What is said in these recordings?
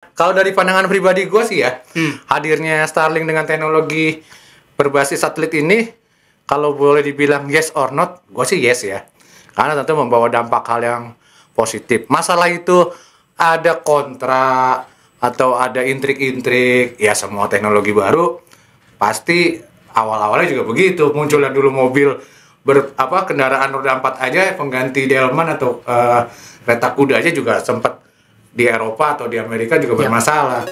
Kalau dari pandangan pribadi gue sih ya, hadirnya Starlink dengan teknologi berbasis satelit ini, kalau boleh dibilang yes or not, gue sih yes ya. Karena tentu membawa dampak hal yang positif. Masalah itu ada kontra atau ada intrik-intrik, ya semua teknologi baru pasti awal-awalnya juga begitu. Munculnya dulu mobil kendaraan roda 4 aja pengganti delman atau kereta kuda aja juga sempat di Eropa atau di Amerika juga bermasalah.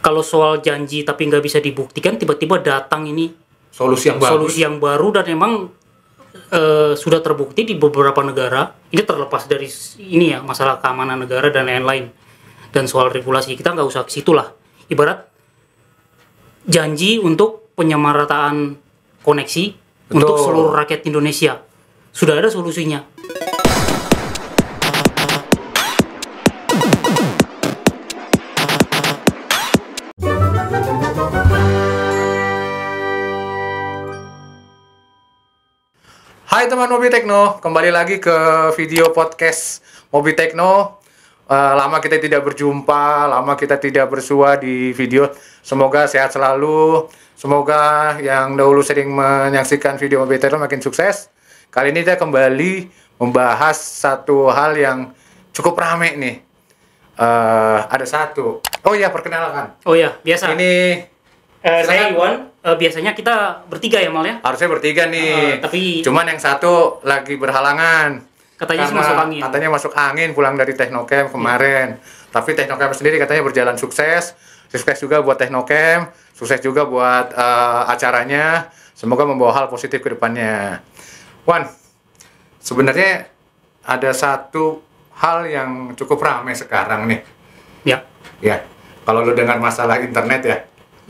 Kalau soal janji tapi nggak bisa dibuktikan, tiba-tiba datang ini Solusi yang baru dan memang sudah terbukti di beberapa negara. Ini terlepas dari ini ya, masalah keamanan negara dan lain-lain. Dan soal regulasi, kita nggak usah ke situ lah. Ibarat janji untuk penyamarataan koneksi untuk seluruh rakyat Indonesia. Sudah ada solusinya. Hai teman Mobi Tekno, kembali lagi ke video podcast Mobi Tekno. Lama kita tidak berjumpa, lama kita tidak bersua di video. Semoga sehat selalu. Semoga yang dahulu sering menyaksikan video Mobi Tekno makin sukses. Kali ini kita kembali membahas satu hal yang cukup rame nih. Ada satu. Oh ya, perkenalkan. Oh ya, biasa. Ini saya Iwan. Biasanya kita bertiga ya, Mal ya? harusnya bertiga nih. Tapi cuman yang satu lagi berhalangan. katanya sih Karena masuk angin. Katanya masuk angin pulang dari Teknocamp kemarin. Tapi Teknocamp sendiri katanya berjalan sukses. Sukses juga buat Teknocamp, sukses juga buat acaranya. Semoga membawa hal positif ke depannya. Wan, sebenarnya ada satu hal yang cukup ramai sekarang nih. Ya. Ya, kalau lu dengar masalah internet ya.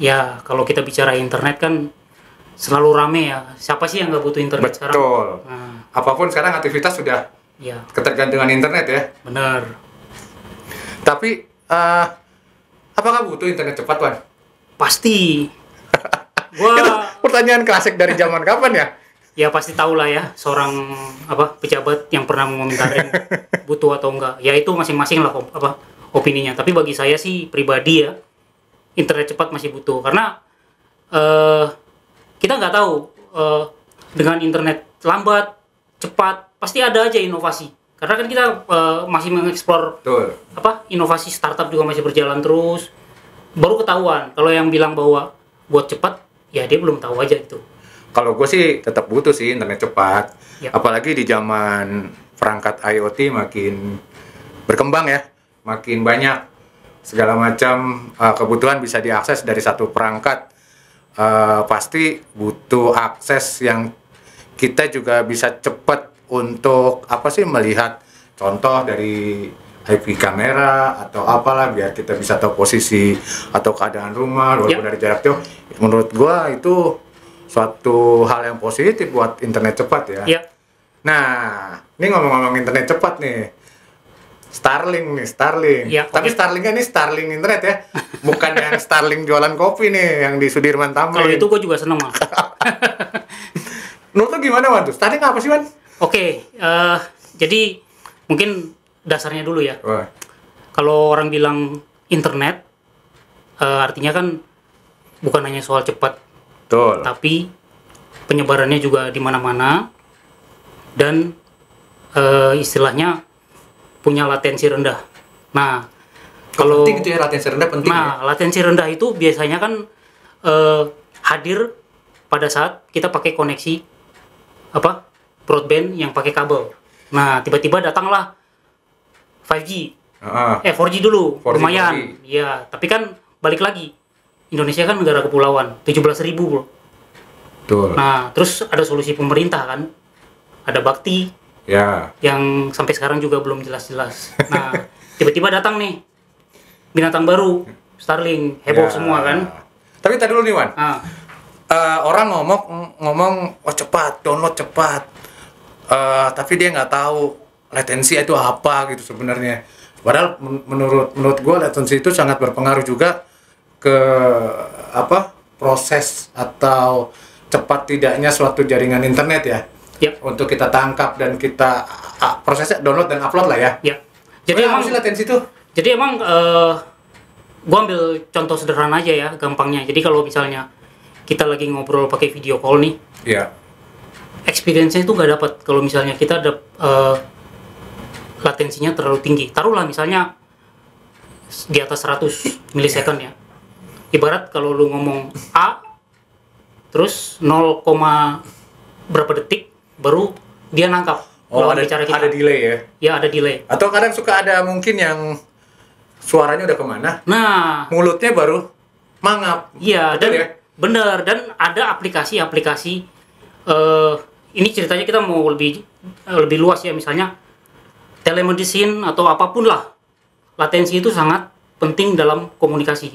Ya, kalau kita bicara internet kan selalu rame ya. Siapa sih yang nggak butuh internet sekarang? Betul. Nah, Apapun sekarang aktivitas sudah ya, ketergantungan internet ya. benar. Tapi apakah butuh internet cepat, Wan? Pasti. Itu Gua pertanyaan klasik dari zaman kapan ya? ya pasti tahu lah ya, seorang pejabat yang pernah ngomentarin butuh atau enggak. Ya itu masing-masing lah opininya. Tapi bagi saya sih pribadi ya, internet cepat masih butuh karena kita nggak tahu dengan internet lambat, cepat, pasti ada aja inovasi. Karena kan kita masih mengeksplor Betul. inovasi startup juga masih berjalan terus. Baru ketahuan kalau yang bilang bahwa buat cepat, ya dia belum tahu aja itu. Kalau gue sih tetap butuh sih internet cepat. Ya. Apalagi di zaman perangkat IoT makin berkembang ya, makin banyak segala macam kebutuhan bisa diakses dari satu perangkat. Pasti butuh akses yang kita juga bisa cepat untuk melihat contoh dari IP kamera atau apalah biar kita bisa tahu posisi atau keadaan rumah walaupun dari jarak jauh. Menurut gua itu suatu hal yang positif buat internet cepat ya. Ya. Nah, ini ngomong-ngomong internet cepat nih. Starlink. Ya, Tapi oke. Starlink ini Starlink internet ya. Bukan yang Starlink jualan kopi nih yang di Sudirman Tamrin. Kalau itu gue juga seneng Mal. Menurut lu gimana, Wan? Tuh? Starlink apa sih, Wan? Oke, jadi mungkin dasarnya dulu ya. Wah. Kalau orang bilang internet, artinya kan bukan hanya soal cepat, Betul. tapi penyebarannya juga di mana-mana dan istilahnya punya latensi rendah. Nah, kalau penting itu ya, latensi rendah penting ya. latensi rendah itu biasanya kan hadir pada saat kita pakai koneksi broadband yang pakai kabel. Nah, tiba-tiba datanglah 5G. 4G dulu, 4G, lumayan. 4G. Ya, tapi kan balik lagi. Indonesia kan negara kepulauan, 17.000 bro. Betul. Nah, terus ada solusi pemerintah kan. Ada bakti Ya. yang sampai sekarang juga belum jelas-jelas. Nah, tiba-tiba datang nih binatang baru, Starlink, heboh Ya. semua kan. Tapi tadi dulu nih, Wan. Nah, Orang ngomong cepat, download cepat. Tapi dia nggak tahu latensi itu apa gitu sebenarnya. Padahal menurut gue latensi itu sangat berpengaruh juga ke proses atau cepat tidaknya suatu jaringan internet ya. Ya. untuk kita tangkap dan kita prosesnya download dan upload lah ya. Ya. Jadi emang apa sih latensi itu? Jadi emang gua ambil contoh sederhana aja ya, gampangnya. Jadi kalau misalnya kita lagi ngobrol pakai video call nih, Iya. experience-nya itu nggak dapat kalau misalnya kita ada latensinya terlalu tinggi. Taruhlah misalnya di atas 100 milisekund ya. Ibarat kalau lu ngomong A, terus 0, berapa detik baru dia nangkap. Oh, lawan ada bicara kita. ada delay ya. Ya, ada delay. Atau kadang suka ada mungkin yang suaranya udah kemana, Nah, mulutnya baru mangap. iya, Betul dan ya? bener, dan ada aplikasi-aplikasi ini ceritanya kita mau lebih luas ya, misalnya telemedicine atau apapun lah. Latensi itu sangat penting dalam komunikasi.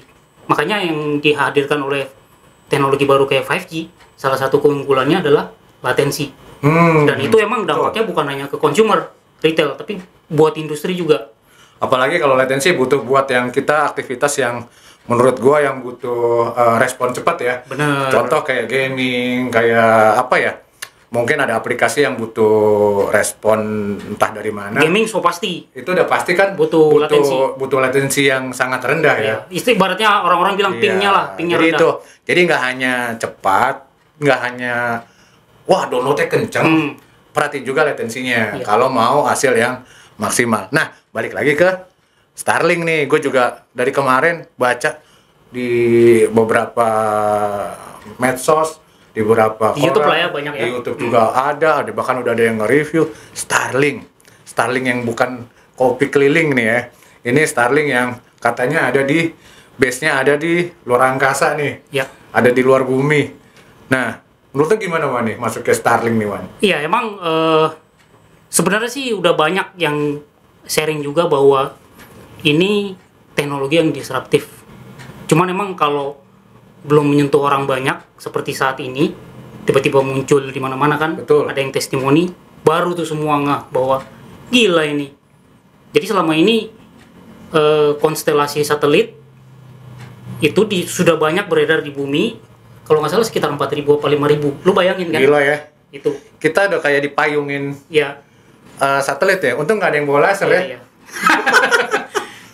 Makanya yang dihadirkan oleh teknologi baru kayak 5G, salah satu keunggulannya adalah latensi. Dan itu emang dampaknya bukan hanya ke consumer, retail, tapi buat industri juga. Apalagi kalau latensi butuh buat yang kita aktivitas yang menurut gua yang butuh respon cepat ya. Bener. Contoh kayak gaming, kayak apa ya? Mungkin ada aplikasi yang butuh respon entah dari mana. Gaming so pasti. Itu udah pasti kan Butuh latensi. butuh latensi yang sangat rendah ya. Ibaratnya orang-orang bilang Iya. pingnya lah, pingnya Jadi rendah. itu, jadi nggak hanya cepat, nggak hanya wah downloadnya kenceng, perhatiin juga latensinya. Iya. Kalau mau hasil yang maksimal. Nah, balik lagi ke Starlink nih, gue juga dari kemarin baca di beberapa medsos, di beberapa Di YouTube koran, lah ya, banyak ya. Di YouTube juga ada bahkan udah ada yang nge-review Starlink yang bukan kopi keliling nih ya. Ini Starlink yang katanya ada di base-nya ada di luar angkasa nih, Ya. ada di luar bumi. Nah, menurut lu gimana Wan nih masuk ke Starlink nih Wan? Iya, emang sebenarnya sih udah banyak yang sharing juga bahwa ini teknologi yang disruptif. Cuman emang kalau belum menyentuh orang banyak seperti saat ini, tiba-tiba muncul di mana-mana kan, Betul. ada yang testimoni, baru tuh semua ngeh bahwa gila ini. Jadi selama ini konstelasi satelit itu sudah banyak beredar di bumi. Kalau nggak salah sekitar 4.000 apa 5.000. Lu bayangin kan? Gila ya. Itu. Kita udah kayak dipayungin Ya. satelit ya. Untung nggak ada yang bawa laser ya. Iya.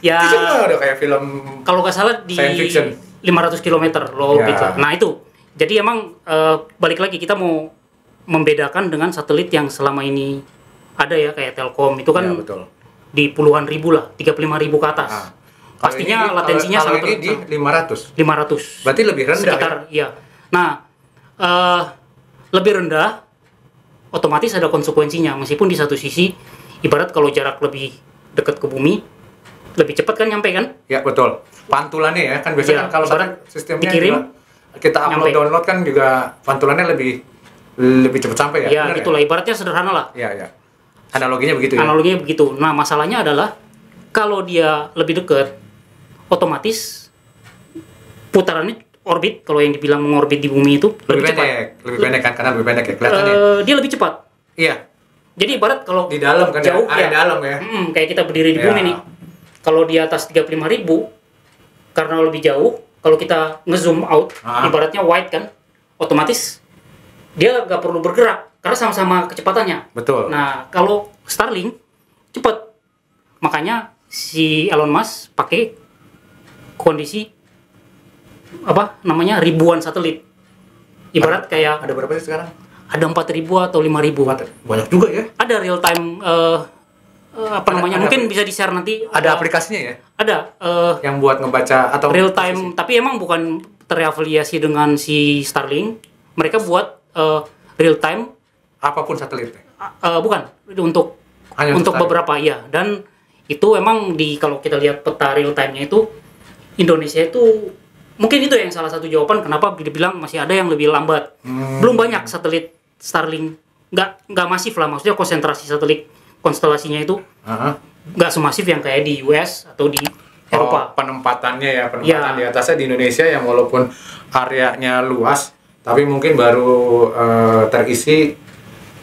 Ya. Itu semua udah kayak film Kalau nggak salah di science fiction. 500 km low Ya. orbit lah. Nah itu. Jadi emang balik lagi kita mau membedakan dengan satelit yang selama ini ada ya kayak Telkom itu kan Ya, betul. di puluhan ribu lah, 35.000 ke atas. Nah, Pastinya kalau ini- latensinya kalau sangat ini di 500. 500. Berarti lebih rendah Sekitar iya. Nah, lebih rendah otomatis ada konsekuensinya meskipun di satu sisi ibarat kalau jarak lebih dekat ke bumi lebih cepat kan nyampe kan? ya. Ya, betul. Pantulannya ya, kan biasanya Ya, kan kalau ibarat sistemnya dikirim, juga kita upload nyampe. download kan juga pantulannya lebih cepat sampai ya. Ya, Benar itulah ibaratnya sederhana lah. Ya, ya. Analoginya begitu ya. Analoginya begitu. Nah, masalahnya adalah kalau dia lebih dekat, otomatis putarannya orbit, kalau yang dibilang mengorbit di bumi itu lebih cepat. Lebih pendek kan karena lebih pendek ya kelihatannya. Dia lebih cepat. Iya, Jadi ibarat kalau di dalam kan jauh ya, area ya. dalam ya. Kayak kita berdiri di Ya. bumi nih. Kalau di atas 35.000 karena lebih jauh, kalau kita nge-zoom out, ibaratnya wide kan, otomatis dia nggak perlu bergerak karena sama-sama kecepatannya. Betul. Nah, kalau Starlink cepat. Makanya si Elon Musk pakai kondisi apa namanya ribuan satelit. Ibarat kayak Ada berapa sih sekarang? ada 4.000 atau 5.000. Banyak juga ya. Ada real time namanya ada mungkin bisa di-share nanti. Ada aplikasinya ya Ada yang buat ngebaca atau real time, tapi emang bukan terafiliasi dengan si Starlink. Mereka buat real time apapun satelitnya. bukan untuk Hanya untuk Starlink. beberapa ya, dan itu emang kalau kita lihat peta real time-nya itu Indonesia itu mungkin itu yang salah satu jawaban kenapa dibilang masih ada yang lebih lambat. Belum banyak satelit Starlink, nggak masif lah, maksudnya konsentrasi satelit konstelasinya itu nggak semasif yang kayak di US atau di Eropa. Penempatannya ya, Ya. di atasnya di Indonesia yang walaupun areanya luas, tapi mungkin baru terisi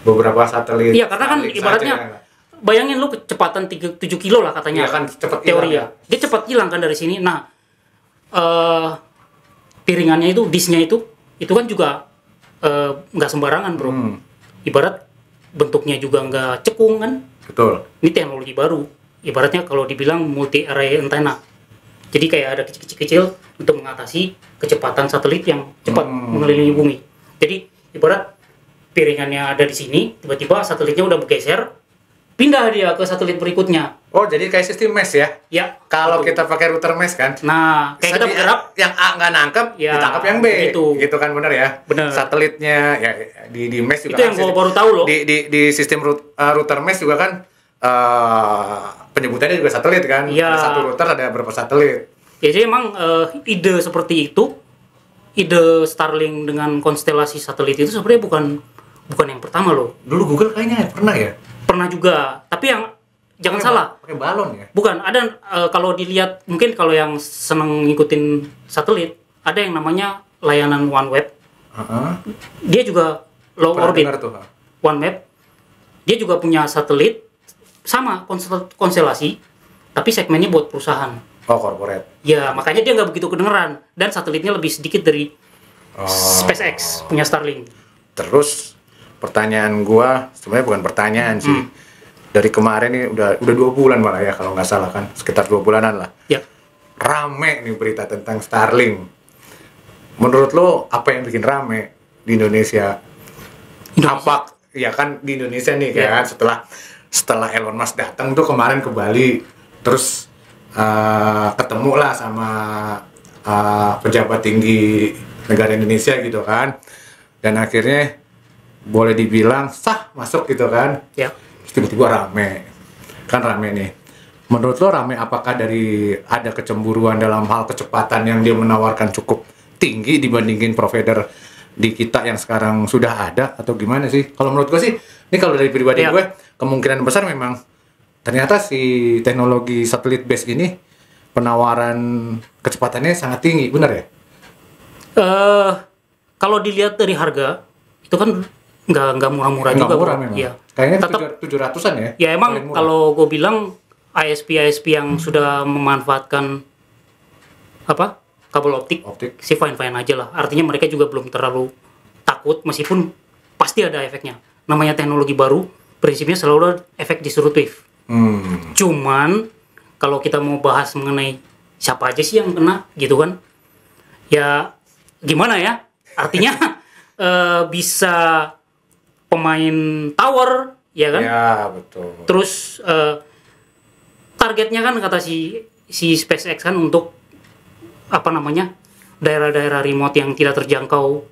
beberapa satelit. Iya, karena kan Starlink ibaratnya saja. bayangin lu kecepatan 7 kilo lah katanya. Iya kan, cepet teori hilang ya. Dia cepat hilang kan dari sini. Nah, piringannya itu, disknya itu kan juga nggak sembarangan bro. Ibarat bentuknya juga nggak cekung kan. Betul. Ini teknologi baru. Ibaratnya kalau dibilang multi array antenna. Jadi kayak ada kecil-kecil untuk mengatasi kecepatan satelit yang cepat mengelilingi bumi. Jadi ibarat piringannya ada di sini, tiba-tiba satelitnya udah bergeser, pindah dia ke satelit berikutnya. Oh, jadi kayak sistem mesh ya? Ya. Kalau betul. kita pakai router mesh kan? Nah, kayak kita bergerak, yang A nggak nangkep, ya, ditangkap yang B. Gitu kan, bener ya? Bener. Satelitnya ya di mesh juga. Itu yang gua baru tahu loh. Di sistem router mesh juga kan penyebutannya juga satelit kan? Ya. Ada satu router ada berapa satelit? Ya, jadi emang ide seperti itu, ide Starlink dengan konstelasi satelit itu sebenarnya bukan yang pertama loh. Dulu Google kayaknya pernah ya? Pernah juga, tapi yang jangan salah. Pakai balon ya? Bukan, ada kalau dilihat mungkin kalau yang seneng ngikutin satelit, ada yang namanya layanan OneWeb. Dia juga low Pernah orbit. dengar tuh. OneWeb. Dia juga punya satelit sama konstelasi, tapi segmennya buat perusahaan. Oh, corporate. Ya, makanya dia nggak begitu kedengeran dan satelitnya lebih sedikit dari SpaceX punya Starlink. Terus pertanyaan gua sebenarnya bukan pertanyaan sih. Dari kemarin nih udah 2 bulan malah ya kalau nggak salah kan, sekitar 2 bulanan lah. Ya. Rame nih berita tentang Starlink. Menurut lo apa yang bikin rame di Indonesia? Apa ya kan di Indonesia nih kan setelah Elon Musk datang tuh kemarin ke Bali, terus ketemu lah sama pejabat tinggi negara Indonesia gitu kan, dan akhirnya boleh dibilang sah masuk gitu kan. Ya. Tiba-tiba rame nih. Menurut lo rame apakah dari ada kecemburuan dalam hal kecepatan yang dia menawarkan cukup tinggi dibandingin provider di kita yang sekarang sudah ada, atau gimana sih? Kalau menurut gue sih, ini kalau dari pribadi gue, kemungkinan besar memang ternyata si teknologi satelit base ini penawaran kecepatannya sangat tinggi, benar ya? Kalau dilihat dari harga, itu kan nggak murah-murah juga. Nggak murah memang. Ya. Kayaknya tetap 700-an ya? Ya emang kalau gue bilang ISP yang sudah memanfaatkan kabel optik, sih fine-fine aja lah. Artinya mereka juga belum terlalu takut, meskipun pasti ada efeknya. Namanya teknologi baru, prinsipnya selalu ada efek disruptif. Cuman kalau kita mau bahas mengenai siapa aja sih yang kena gitu kan, ya gimana ya? Artinya bisa pemain tower, ya kan? Ya, betul. Terus targetnya kan kata si SpaceX kan untuk daerah-daerah remote yang tidak terjangkau,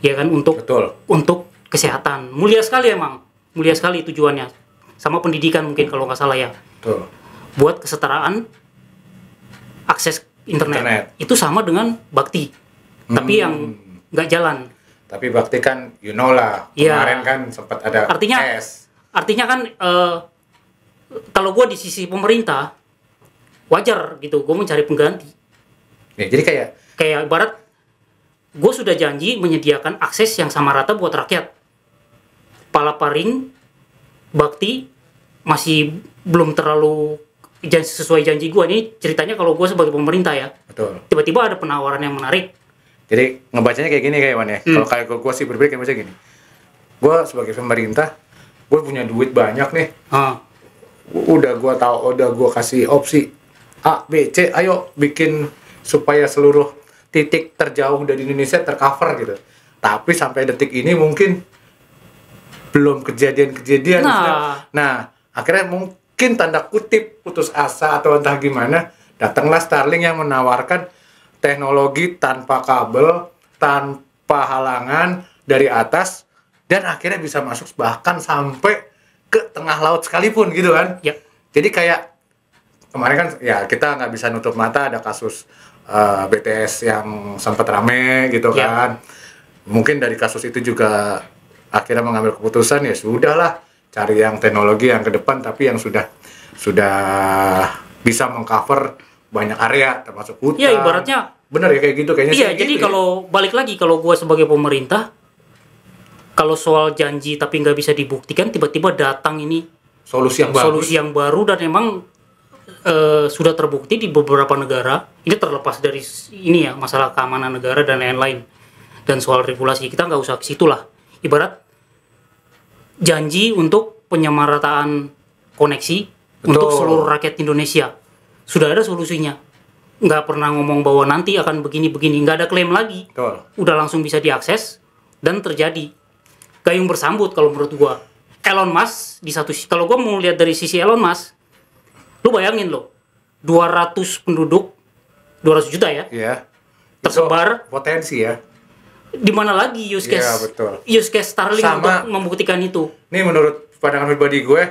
ya kan, untuk kesehatan. Mulia sekali emang, mulia sekali tujuannya. Sama pendidikan mungkin kalau nggak salah ya. Betul. Buat kesetaraan akses internet. Itu sama dengan bakti, tapi yang nggak jalan. Tapi bakti kan lah, kemarin kan sempat ada artinya kan kalau gue di sisi pemerintah wajar gitu, gue mencari pengganti ya, jadi kayak ibarat gue sudah janji menyediakan akses yang sama rata buat rakyat. Palaparing bakti masih belum terlalu sesuai janji gue. Ini ceritanya kalau gue sebagai pemerintah ya. Betul. Tiba-tiba ada penawaran yang menarik. Jadi ngebacanya kayak gini kayak Wan ya. Kalau kayak gue sih berbeda kayak baca gini. Gue sebagai pemerintah, gue punya duit banyak nih. Udah gue kasih opsi A, B, C, ayo bikin supaya seluruh titik terjauh dari Indonesia tercover gitu. Tapi sampai detik ini mungkin belum kejadian-kejadian. Nah, akhirnya mungkin tanda kutip putus asa atau entah gimana, datanglah Starlink yang menawarkan teknologi tanpa kabel, tanpa halangan dari atas, dan akhirnya bisa masuk bahkan sampai ke tengah laut sekalipun gitu kan. Yep. Jadi kayak kemarin kan ya kita nggak bisa nutup mata ada kasus BTS yang sempat rame gitu kan. Mungkin dari kasus itu juga akhirnya mengambil keputusan ya sudahlah, cari yang teknologi yang ke depan tapi yang sudah bisa mengcover banyak area termasuk hutan. Iya, ibaratnya bener ya kayak gitu kayaknya. Iya, jadi gitu, kalau balik lagi, kalau gue sebagai pemerintah, kalau soal janji tapi nggak bisa dibuktikan, tiba-tiba datang ini solusi yang baru dan emang sudah terbukti di beberapa negara. Ini terlepas dari ini ya, masalah keamanan negara dan lain-lain, dan soal regulasi kita nggak usah ke situ lah. Ibarat janji untuk penyamarataan koneksi untuk seluruh rakyat Indonesia. Sudah ada solusinya. Nggak pernah ngomong bahwa nanti akan begini-begini. Nggak ada klaim lagi. Betul. Udah langsung bisa diakses dan terjadi. Gayung bersambut kalau menurut gua. Elon Musk di satu sisi, kalau gua mau lihat dari sisi Elon Musk, lu bayangin loh, 200 penduduk, 200 juta ya, Iya. tersebar. Itu potensi ya. Di mana lagi use case? Iya, betul. Use case Starlink Sama- untuk membuktikan itu. Ini menurut pandangan pribadi gue,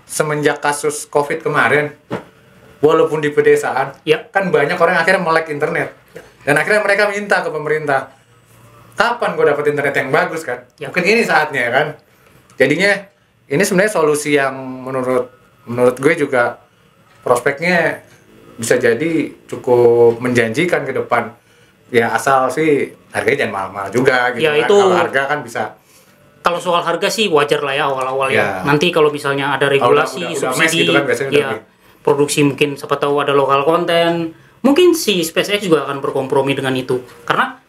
semenjak kasus COVID kemarin, walaupun di pedesaan, Ya. kan banyak orang yang akhirnya melek internet. Dan akhirnya mereka minta ke pemerintah, kapan gue dapat internet yang bagus kan? Ya. Mungkin ini saatnya kan? Jadinya, ini sebenarnya solusi yang menurut gue juga prospeknya bisa jadi cukup menjanjikan ke depan. Ya asal sih harganya jangan mahal-mahal juga gitu Ya, kan. itu- Kalau harga kan bisa. Kalau soal harga sih wajar lah ya awal-awal ya. Ya. Nanti kalau misalnya ada regulasi, udah mes subsidi, gitu kan biasanya udah ya, mes. produksi mungkin siapa tahu ada lokal konten, mungkin si SpaceX juga akan berkompromi dengan itu. Karena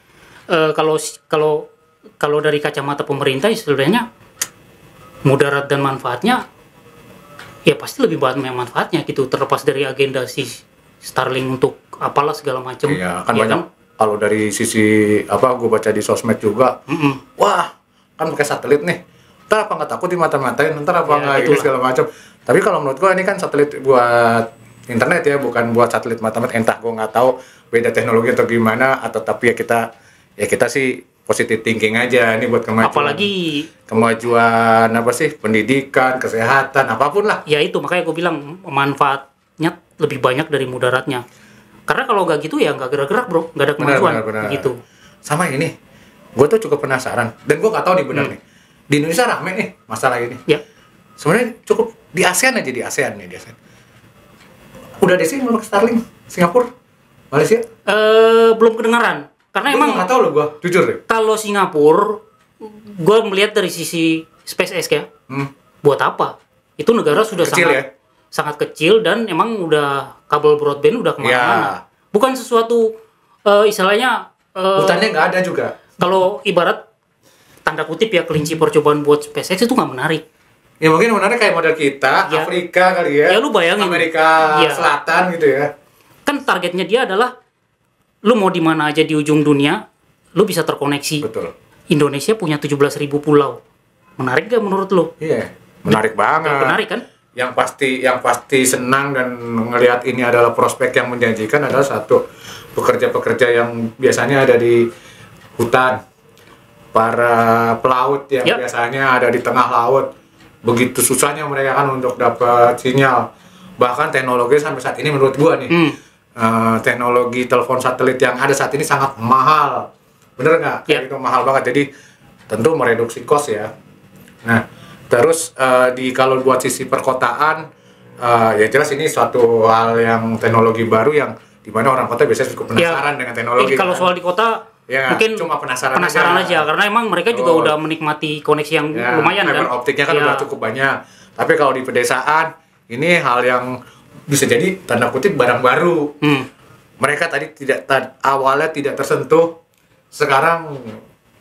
kalau dari kacamata pemerintah sebenarnya mudarat dan manfaatnya ya pasti lebih banyak manfaatnya gitu, terlepas dari agenda si Starlink untuk apalah segala macam. Iya, kan Ya banyak. Kalau dari sisi apa, gue baca di sosmed juga, wah, kan pakai satelit nih. Ntar apa nggak takut dimata-matain? Ntar apa Ya, nggak ini itulah. segala macam? Tapi kalau menurut gue ini kan satelit buat internet ya, bukan buat satelit mata-mata. Entah gue nggak tahu beda teknologi atau gimana, atau tapi ya kita sih positive thinking aja. Ini buat kemajuan. Apalagi kemajuan apa sih, pendidikan, kesehatan, apapun lah. ya itu makanya gue bilang manfaatnya lebih banyak dari mudaratnya. Karena kalau nggak gitu ya nggak gerak-gerak bro, nggak ada kemajuan Benar. gitu. Sama ini, gue tuh cukup penasaran dan gue nggak tahu nih benar nih. Di Indonesia rame nih masalah ini. Ya, Sebenarnya cukup di ASEAN aja, di ASEAN nih, di ASEAN. Udah ada sih yang pakai Starlink, Singapura, Malaysia. belum kedengaran. Karena Gue emang nggak tahu loh, gue jujur deh. kalau Singapura, gue melihat dari sisi SpaceX ya, buat apa? Itu negara sudah Kecil sangat ya? sangat kecil dan emang udah kabel broadband udah kemana-mana. Ya. Bukan sesuatu istilahnya Hutannya nggak ada juga. kalau ibarat tanda kutip ya kelinci percobaan buat SpaceX itu nggak menarik. Ya mungkin sebenarnya kayak model kita, Ya. Afrika kali ya. Ya, lu bayangin. Amerika Ya. Selatan gitu ya. Kan targetnya dia adalah lu mau di mana aja di ujung dunia, lu bisa terkoneksi. Betul. Indonesia punya 17.000 pulau. Menarik gak menurut lu? Iya, menarik banget. Menarik kan? Yang pasti senang dan ngelihat ini adalah prospek yang menjanjikan adalah satu, pekerja-pekerja yang biasanya ada di hutan, para pelaut yang Yap. biasanya ada di tengah laut, begitu susahnya mereka kan untuk dapat sinyal. Bahkan teknologi sampai saat ini menurut gua nih, teknologi telepon satelit yang ada saat ini sangat mahal, bener nggak? Kayak Yap. itu mahal banget, jadi tentu mereduksi cost ya. Nah, terus kalau buat sisi perkotaan, ya jelas ini suatu hal yang teknologi baru yang dimana orang kota biasanya cukup penasaran dengan teknologi. Kalau kan. soal di kota Ya, mungkin cuma penasaran aja karena emang mereka juga Betul. udah menikmati koneksi yang Ya, lumayan fiber kan. optiknya kan Ya. udah cukup banyak. Tapi kalau di pedesaan, ini hal yang bisa jadi tanda kutip barang baru. Mereka tadi awalnya tidak tersentuh, sekarang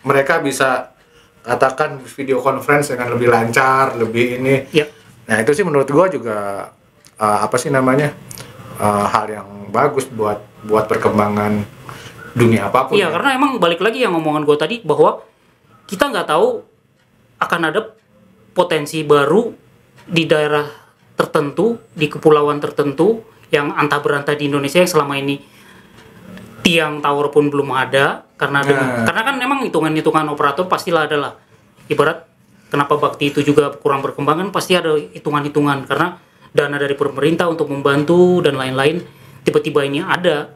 mereka bisa katakan video conference dengan lebih lancar, lebih ini. Ya. Nah itu sih menurut gua juga apa sih namanya, hal yang bagus buat perkembangan dunia apapun. Iya, karena emang balik lagi yang ngomongan gue tadi bahwa kita nggak tahu akan ada potensi baru di daerah tertentu, di kepulauan tertentu yang antah berantah di Indonesia yang selama ini tiang tower pun belum ada karena karena kan memang hitungan-hitungan operator pastilah adalah ibarat kenapa bakti itu juga kurang berkembang kan pasti ada hitungan-hitungan karena dana dari pemerintah untuk membantu dan lain-lain tiba-tiba ini ada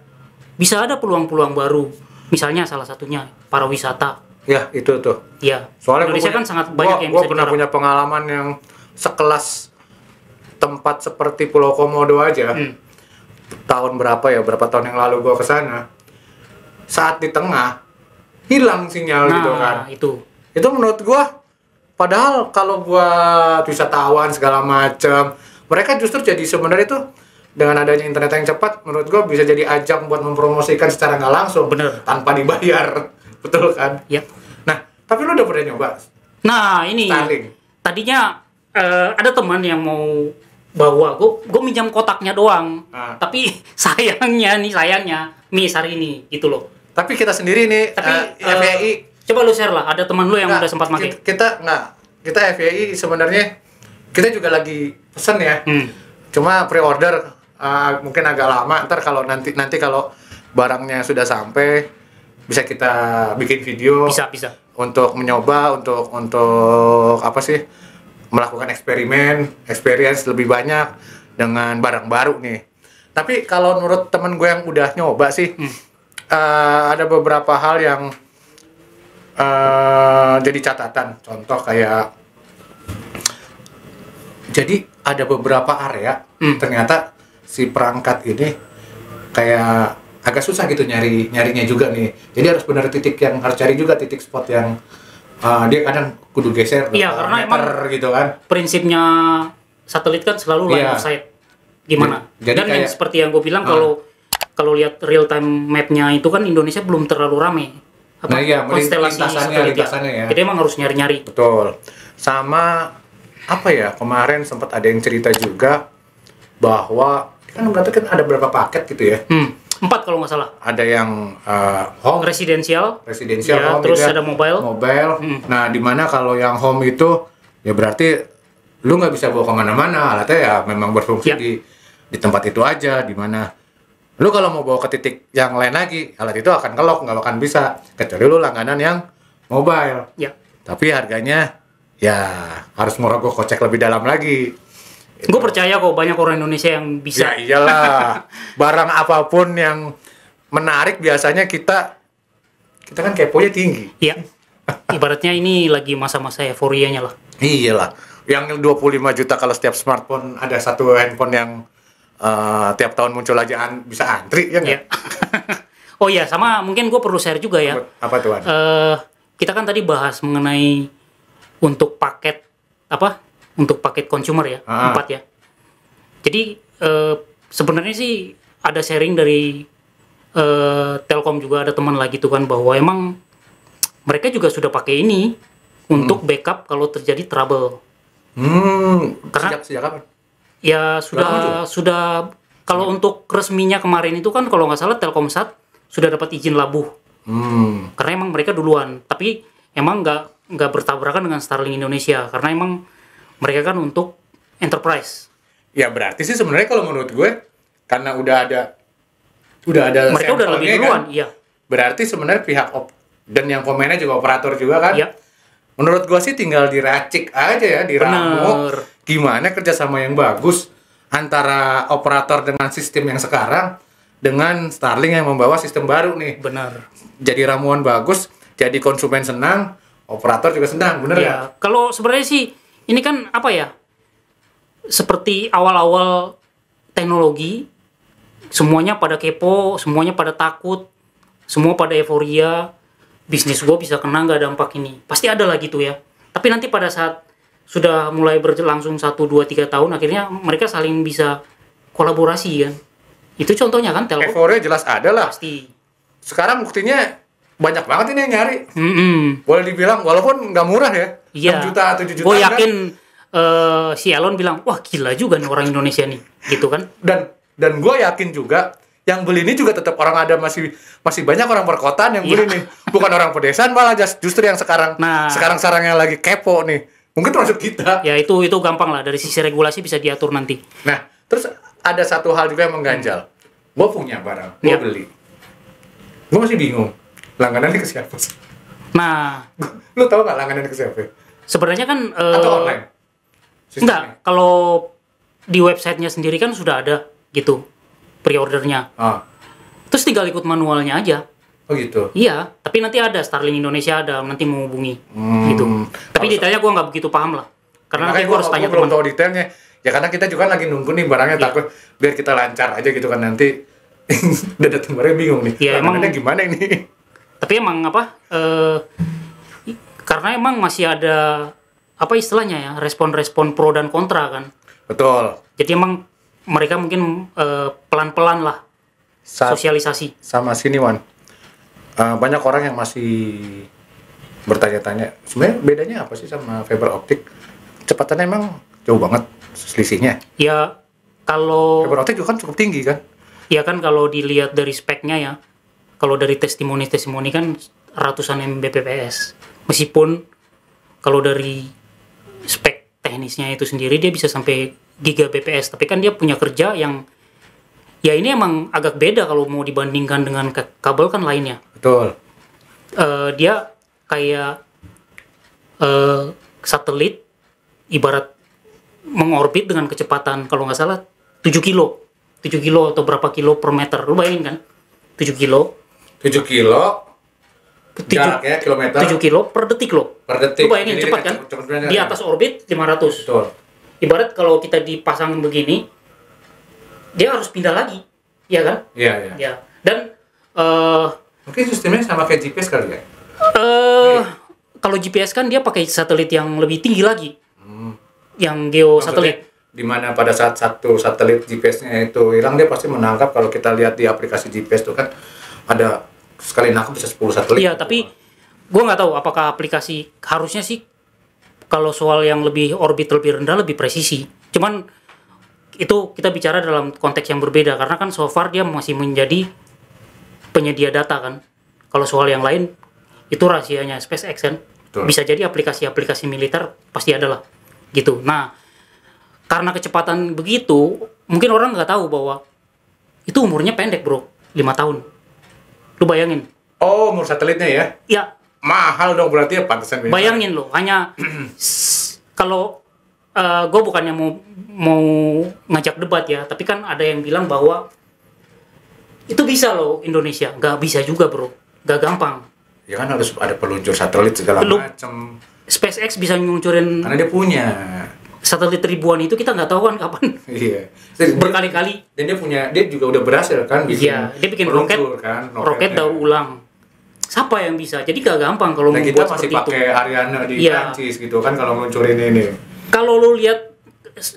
bisa ada peluang-peluang baru misalnya salah satunya para wisata Ya itu tuh. ya Soalnya Indonesia kan sangat banyak yang gua bisa pernah digarap. punya pengalaman yang sekelas tempat seperti Pulau Komodo aja. Tahun berapa tahun yang lalu gua kesana. Saat di tengah hilang sinyal gitu kan. Itu menurut gua, padahal kalau buat wisatawan segala macam, mereka justru jadi sebenarnya itu dengan adanya internet yang cepat, menurut gua bisa jadi ajang buat mempromosikan secara nggak langsung, Bener. tanpa dibayar, betul kan? Ya. Nah, tapi lu udah pernah nyoba Nah ini Starlink? tadinya ada teman yang mau bawa, gue minjam kotaknya doang. Tapi sayangnya miss hari ini gitu loh. Tapi kita sendiri nih, Tapi FYI, coba lu share lah, ada teman lu yang udah sempat pakai. Kita FYI sebenarnya kita juga lagi pesen ya. Cuma pre-order mungkin agak lama. Ntar kalau nanti kalau barangnya sudah sampai, bisa kita bikin video. Bisa. Untuk mencoba, untuk apa sih, melakukan experience lebih banyak dengan barang baru nih. Tapi kalau menurut temen gue yang udah nyoba sih, ada beberapa hal yang jadi catatan. Contoh kayak, jadi ada beberapa area ternyata si perangkat ini kayak agak susah gitu nyarinya juga nih. Jadi harus benar harus cari juga titik spot yang dia kadang kudu geser karena meter gitu kan. Prinsipnya satelit kan selalu line of sight. Gimana? Jadi dan kayak, yang seperti yang gue bilang, kalau lihat real time mapnya itu kan Indonesia belum terlalu rame. Konstelasi satelit ya. Jadi emang harus nyari-nyari. Betul. Sama apa ya, kemarin sempat ada yang cerita juga bahwa kan berarti kan ada berapa paket gitu ya. 4 kalau nggak salah. Ada yang home, residensial ya, home, terus gitu ya. ada mobile. Nah, dimana kalau yang home itu ya berarti lu nggak bisa bawa kemana-mana, alatnya ya memang berfungsi di tempat itu aja. Dimana lu kalau mau bawa ke titik yang lain lagi, alat itu akan kelok, nggak akan bisa, kecuali lu langganan yang mobile. Tapi harganya ya harus merogoh kocek lebih dalam lagi. Gue percaya kok banyak orang Indonesia yang bisa. Ya iyalah. Barang apapun yang menarik biasanya kita kan keponya tinggi. Iya. Ibaratnya ini lagi masa-masa euforianya lah. Iyalah. Yang 25 juta kalau setiap smartphone ada satu handphone yang tiap tahun muncul aja bisa antri ya nggak? Oh iya, sama mungkin gue perlu share juga ya. Apa tuh? Kita kan tadi bahas mengenai untuk paket untuk paket consumer ya, 4 ya. Jadi sebenarnya sih ada sharing dari Telkom juga, ada teman lagi tuh kan, bahwa emang mereka juga sudah pakai ini untuk backup kalau terjadi trouble. Karena sejak kapan? Ya sudah kalau untuk resminya kemarin itu kan kalau nggak salah Telkomsat sudah dapat izin labuh. Karena emang mereka duluan, tapi emang nggak bertabrakan dengan Starlink Indonesia karena emang mereka kan untuk enterprise. Ya berarti sih sebenarnya kalau menurut gue karena udah ada mereka udah lebih duluan, kan? Iya. Berarti sebenarnya pihak dan yang komennya juga operator juga kan. Iya. Menurut gue sih tinggal diracik aja ya, diramu. Gimana kerjasama yang bagus antara operator dengan sistem yang sekarang dengan Starlink yang membawa sistem baru nih. Benar. Jadi ramuan bagus, jadi konsumen senang, operator juga senang, bener ya? Kalau sebenarnya sih ini kan apa ya? Seperti awal-awal teknologi, semuanya pada kepo, semuanya pada takut, semua pada euforia, bisnis gue bisa kena nggak dampak ini. Pasti ada lah gitu ya. Tapi nanti pada saat sudah mulai berlangsung 1, 2, 3 tahun, akhirnya mereka saling bisa kolaborasi kan. Itu contohnya kan Telkom. Euforia jelas ada lah. Pasti. Sekarang buktinya banyak banget ini yang nyari. Boleh dibilang, walaupun nggak murah ya. Iya. 6 juta, 7 juta. Gue yakin si Elon bilang, wah gila juga nih orang Indonesia nih, gitu kan? Dan gue yakin juga yang beli ini juga tetap orang ada, masih banyak orang perkotaan yang beli nih, bukan orang pedesaan malah justru yang sekarang yang lagi kepo nih, mungkin termasuk kita. Ya itu gampang lah, dari sisi regulasi bisa diatur nanti. Nah terus ada satu hal juga yang mengganjal, gue punya barang, gue beli, gue masih bingung langganannya ke siapa sih? Nah, lu tahu nggak langganannya ke siapa? Sebenarnya kan atau online? Enggak, kalau di websitenya sendiri kan sudah ada gitu pre-ordernya. Terus tinggal ikut manualnya aja. Oh gitu? Iya, tapi nanti ada Starlink Indonesia ada nanti menghubungi gitu. Tapi detailnya gue nggak begitu paham lah. Karena nanti gue harus tanya teman. Belum tahu detailnya. Ya karena kita juga lagi nunggu nih barangnya, takut biar kita lancar aja gitu kan, nanti udah datang barangnya bingung nih. Ya, emang gimana ini? Tapi emang karena emang masih ada apa istilahnya ya, respon-respon pro dan kontra kan. Betul. Jadi emang mereka mungkin pelan-pelan lah sosialisasi. Sama sini Wan, banyak orang yang masih bertanya-tanya sebenarnya bedanya apa sih sama fiber optik. kecepatannya emang jauh banget selisihnya. Ya kalau Fiber optik juga kan cukup tinggi kan? ya kan kalau dilihat dari speknya ya, kalau dari testimoni kan ratusan Mbps. Meskipun kalau dari spek teknisnya itu sendiri dia bisa sampai gigabps, tapi kan dia punya kerja yang ya ini emang agak beda kalau mau dibandingkan dengan kabel kan lainnya. Betul. Dia kayak satelit ibarat mengorbit dengan kecepatan kalau nggak salah 7 kilo atau berapa kilo per meter. Lu bayangin kan? 7 kilo 7 kilo jarak ya, kilometer. 7 kilo per detik loh. Per detik. Lu bayangin Jadi cepat kan? Cepet Di atas orbit 500. Betul. Ibarat kalau kita dipasang begini, dia harus pindah lagi. Iya kan? Iya, iya. Ya. Dan Mungkin sistemnya sama kayak GPS kali ya? kalau GPS kan dia pakai satelit yang lebih tinggi lagi. Yang Maksudnya, geosatelit. di mana pada saat satu satelit GPS-nya itu hilang, dia pasti menangkap. Kalau kita lihat di aplikasi GPS itu kan ada sekali nangkap bisa 10 satelit. Iya, tapi gue nggak tahu apakah aplikasi harusnya sih kalau soal yang lebih orbit lebih rendah lebih presisi. Cuman itu kita bicara dalam konteks yang berbeda karena kan so far dia masih menjadi penyedia data kan. Kalau soal yang lain itu rahasianya SpaceX kan. Betul. Bisa jadi aplikasi-aplikasi militer pasti ada lah gitu. Nah, karena kecepatan begitu, mungkin orang nggak tahu bahwa itu umurnya pendek bro, 5 tahun. Lu bayangin. Oh, umur satelitnya ya? Ya, Mahal dong berarti ya, pantesan. bayangin loh, hanya kalau gue bukannya mau ngajak debat ya, tapi kan ada yang bilang bahwa itu bisa loh Indonesia, nggak bisa juga bro, nggak gampang. Ya kan harus ada peluncur satelit segala macam. SpaceX bisa nyuncurin Karena dia punya. satelit ribuan itu kita nggak tahu kan kapan. Iya. Berkali-kali. Dan dia juga udah berhasil kan bikin. Iya, dia bikin peluncur, roket, kan, roket roketnya. daur ulang. Siapa yang bisa? Jadi gak gampang kalau Nah, membuat kita masih seperti itu. pakai Ariana di Iya. Prancis gitu kan kalau ngeluncurin ini. Kalau lu lihat,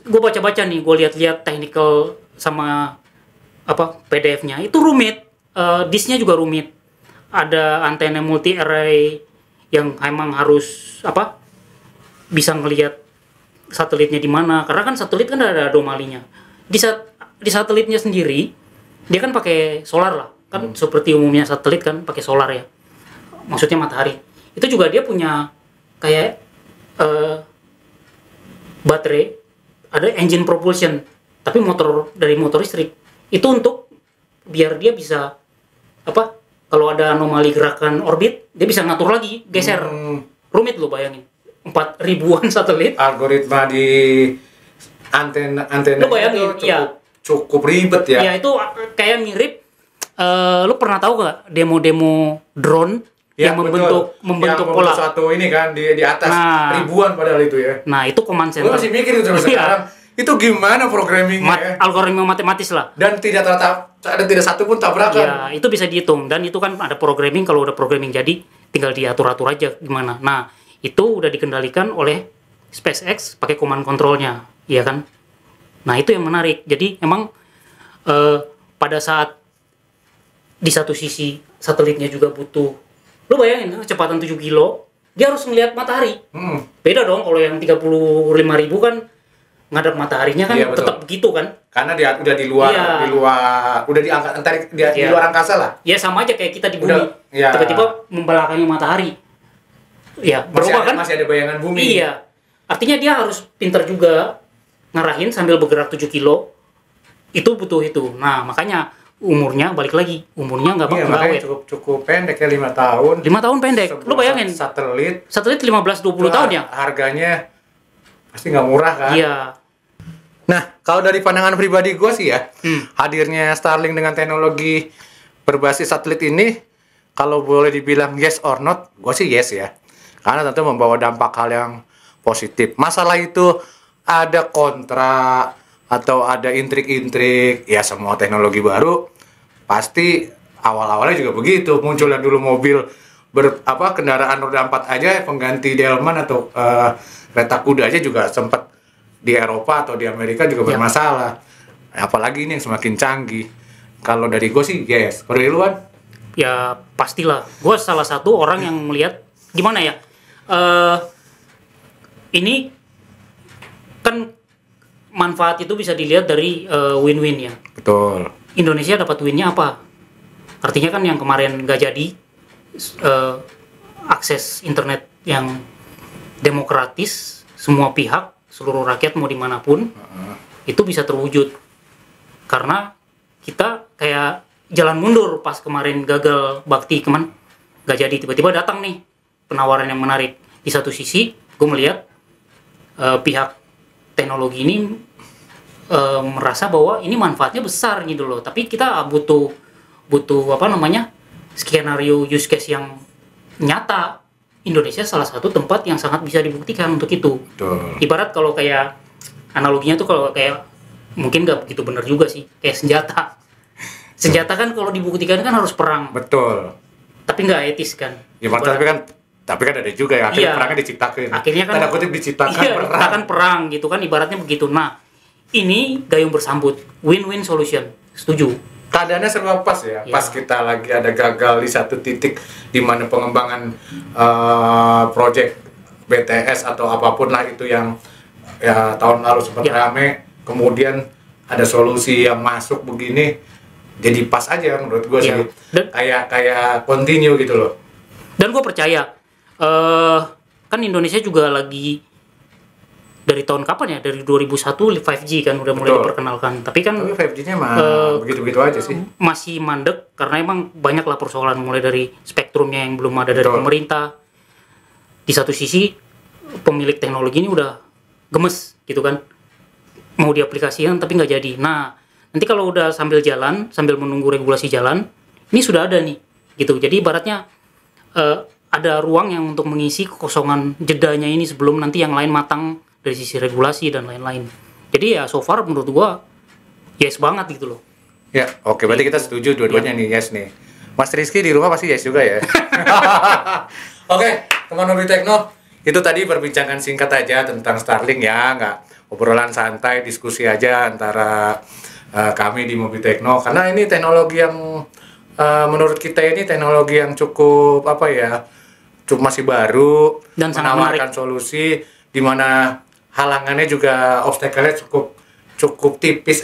gue baca-baca nih, gue lihat-lihat technical sama apa PDF-nya itu rumit, disknya juga rumit. Ada antena multi array yang emang harus apa bisa ngelihat satelitnya di mana, karena kan satelit kan ada anomalinya. Di satelitnya sendiri dia kan pakai solar lah, kan seperti umumnya satelit kan pakai solar ya. Maksudnya matahari. Itu juga dia punya kayak baterai, ada engine propulsion, tapi dari motor listrik. Itu untuk biar dia bisa apa? Kalau ada anomali gerakan orbit, dia bisa ngatur lagi, geser. Rumit lo bayangin. 4.000-an satelit. Algoritma di antena Lu bayangin, itu iya. cukup ribet ya. Ya itu kayak mirip. Lu pernah tahu nggak demo-demo drone Ya, yang betul. membentuk yang pola? satu ini kan di atas Nah. ribuan padahal itu ya. Nah itu command Gue center. masih mikir itu sampai Iya. sekarang. Itu gimana programmingnya ya? Algoritma matematis lah. Dan tidak tidak satu pun tabrakan. Ya itu bisa dihitung dan itu kan ada programming. Kalau udah programming jadi tinggal diatur-atur aja gimana. Nah itu udah dikendalikan oleh SpaceX pakai command controlnya, iya kan? Nah itu yang menarik. Jadi emang pada saat di satu sisi satelitnya juga butuh, lu bayangin kecepatan 7 kilo, dia harus ngelihat matahari. Beda dong kalau yang 35.000 kan ngadap mataharinya kan Iya, betul. tetap begitu kan? Karena dia udah di luar, Iya. udah diangkat di Iya. luar angkasa lah. Ya sama aja kayak kita di bumi. Udah, ya. Tiba-tiba membelakangi matahari. Ya, berubah kan? Masih ada bayangan bumi. Iya. Artinya dia harus pintar juga ngarahin sambil bergerak 7 kilo. Itu butuh itu. Nah, makanya umurnya balik lagi. Umurnya nggak Iya, nggak makanya awet. cukup pendek ya, 5 tahun. 5 tahun pendek. Lu Sebuah bayangin. Satelit. Satelit 15-20 tahun ya? Harganya pasti nggak murah kan? Iya. Nah, kalau dari pandangan pribadi gue sih ya, hadirnya Starlink dengan teknologi berbasis satelit ini, kalau boleh dibilang yes or not, gue sih yes ya. Karena tentu membawa dampak hal yang positif. Masalah itu ada kontra atau ada intrik-intrik, ya semua teknologi baru pasti awal-awalnya juga begitu. Munculnya dulu mobil kendaraan roda 4 aja, pengganti delman atau kereta kuda aja juga sempat di Eropa atau di Amerika juga bermasalah. Apalagi ini yang semakin canggih. Kalau dari gue sih yes. Kalau dari lu kan? Ya pastilah. Gue salah satu orang yang melihat gimana ya. Ini kan manfaat itu bisa dilihat dari win-win ya. Betul. Indonesia dapat win-nya apa? Artinya kan yang kemarin nggak jadi akses internet yang demokratis, semua pihak, seluruh rakyat mau dimanapun, itu bisa terwujud. Karena kita kayak jalan mundur pas kemarin gagal bakti nggak jadi, tiba-tiba datang nih penawaran yang menarik. Di satu sisi gue melihat pihak teknologi ini merasa bahwa ini manfaatnya besar gitu loh, tapi kita butuh apa namanya, skenario use case yang nyata. Indonesia salah satu tempat yang sangat bisa dibuktikan untuk itu. Betul. Ibarat kalau kayak analoginya tuh, kalau kayak mungkin nggak begitu benar juga sih, kayak senjata kan kalau dibuktikan kan harus perang. Betul. Tapi nggak etis kan. Ya, tapi kan ada juga yang akhirnya perangnya diciptakan. Akhirnya kan tanda kutip diciptakan perang. Kan perang gitu kan, ibaratnya begitu. Nah, ini gayung bersambut, win-win solution. Setuju. Keadaannya serba pas ya. Pas kita lagi ada gagal di satu titik di mana pengembangan project BTS atau apapun lah itu yang ya tahun lalu sempat rame, kemudian ada solusi yang masuk begini, jadi pas aja menurut gue sih. Kayak continue gitu loh. Dan gue percaya kan Indonesia juga lagi dari tahun kapan ya? Dari 2001 5G kan udah mulai diperkenalkan. Tapi 5G-nya mah begitu-begitu aja sih. Masih mandek karena emang banyaklah persoalan, mulai dari spektrumnya yang belum ada dari pemerintah. Di satu sisi pemilik teknologi ini udah gemes gitu kan, mau diaplikasikan tapi nggak jadi. Nah, nanti kalau udah sambil jalan, sambil menunggu regulasi jalan, ini sudah ada nih gitu. Jadi ibaratnya ada ruang yang untuk mengisi kekosongan jedanya ini sebelum nanti yang lain matang dari sisi regulasi dan lain-lain. Jadi ya so far menurut gua yes banget gitu loh. Ya, oke, berarti kita setuju dua-duanya nih, yes nih. Mas Rizky di rumah pasti yes juga ya. Oke, teman Mobi Tekno, itu tadi perbincangan singkat aja tentang Starlink ya, nggak obrolan santai, diskusi aja antara kami di Mobi Tekno, karena ini teknologi yang menurut kita ini teknologi yang cukup apa ya, masih baru dan menawarkan solusi di mana halangannya juga obstacle-nya cukup tipis,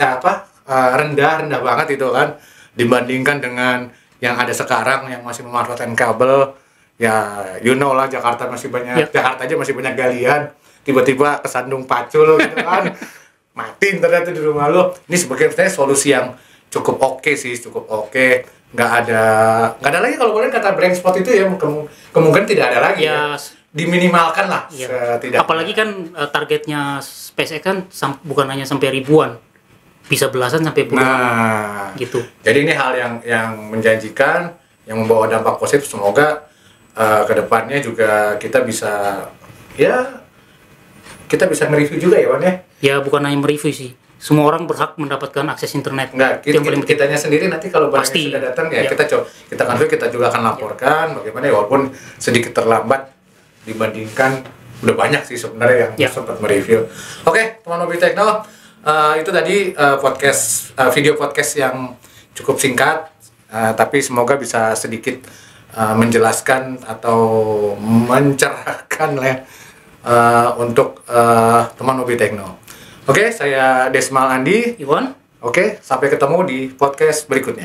rendah banget itu kan, dibandingkan dengan yang ada sekarang yang masih memanfaatkan kabel. Ya, you know lah, Jakarta aja masih banyak galian, tiba-tiba kesandung pacul gitu kan, mati ternyata di rumah lo. Ini sebenarnya solusi yang cukup oke sih, nggak ada lagi kalau boleh kata blank spot itu ya, kemungkinan tidak ada lagi ya. Diminimalkan lah setidaknya. Apalagi kan targetnya SpaceX kan bukan hanya sampai ribuan, bisa belasan sampai puluhan. Nah, gitu. Jadi ini hal yang menjanjikan, yang membawa dampak positif. Semoga kedepannya juga kita bisa nge-review juga ya, Wan ya. Ya bukan hanya mereview sih. Semua orang berhak mendapatkan akses internet. Enggak, kitanya sendiri nanti kalau barangnya sudah datang ya, kita juga akan laporkan bagaimana ya, walaupun sedikit terlambat dibandingkan udah banyak sih sebenarnya yang sempat mereview. Oke, teman Mobi Tekno, itu tadi video podcast yang cukup singkat, tapi semoga bisa sedikit menjelaskan atau mencerahkan lah untuk teman Mobi Tekno. Oke, saya Desmal Andi. Iwan. Oke, sampai ketemu di podcast berikutnya.